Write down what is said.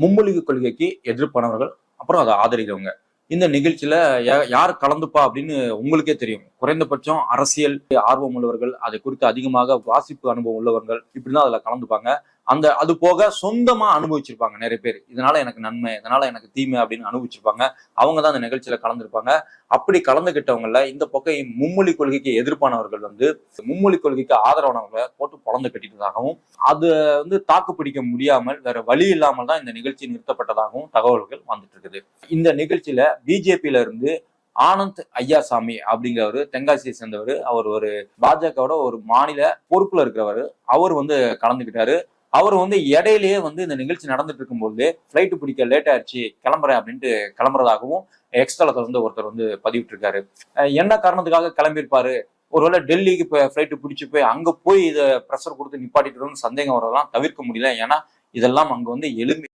மும்மொழிக கொள்கைக்கு எதிர்ப்பானவர்கள், அப்புறம் அதை ஆதரிக்கிறவங்க. இந்த நிகழ்ச்சியில யார் கலந்துப்பா அப்படின்னு உங்களுக்கே தெரியும். குறைந்தபட்சம் அரசியல் ஆர்வம் உள்ளவர்கள், அதை குறித்து அதிகமாக வாசிப்பு அனுபவம் உள்ளவர்கள் இப்படிதான் அதுல கலந்துப்பாங்க. அது போக சொந்தமா அனுபவிச்சிருப்பாங்க நிறைய பேர். இதனால எனக்கு நன்மை, இதனால எனக்கு தீமை அப்படின்னு அனுபவிச்சிருப்பாங்க. அவங்க தான் அந்த நிகழ்ச்சியில கலந்துருப்பாங்க. அப்படி கலந்துகிட்டவங்கள இந்த பக்கம் மும்மொழி கொள்கைக்கு எதிர்ப்பானவர்கள் மும்மொழி கொள்கைக்கு ஆதரவானவங்களை போட்டு பொழந்து கட்டிட்டதாகவும், அது தாக்கு பிடிக்க முடியாமல் வேற வழி இல்லாமல் தான் இந்த நிகழ்ச்சி நிறுத்தப்பட்டதாகவும் தகவல்கள் வந்துட்டு இருக்குது. இந்த நிகழ்ச்சியில பிஜேபியில இருந்து ஆனந்த் ஐயாசாமி அப்படிங்கிறவரு, தென்காசியை சேர்ந்தவர். அவர் ஒரு பாஜகவோட ஒரு மாநில பொறுப்புல இருக்கிறவர். அவர் கலந்துகிட்டாரு. அவர் இடையிலேயே இந்த நிகழ்ச்சி நடந்துட்டு இருக்கும்போது ஃபிளைட் பிடிக்க லேட் ஆயிடுச்சு, கிளம்புறேன் அப்படின்ட்டு கிளம்புறதாகவும் எக்ஸ்தலத்துல ஒருத்தர் பதிவிட்டு இருக்காரு. என்ன காரணத்துக்காக கிளம்பியிருப்பாரு? ஒருவேளை டெல்லிக்கு ஃபிளைட் பிடிச்சு போய் அங்க போய் இதை ப்ரெஷர் கொடுத்து நிப்பாட்டிட்டு சந்தேகம் வரலாம் தவிர்க்க முடியல. ஏன்னா இதெல்லாம் அங்க எளிமை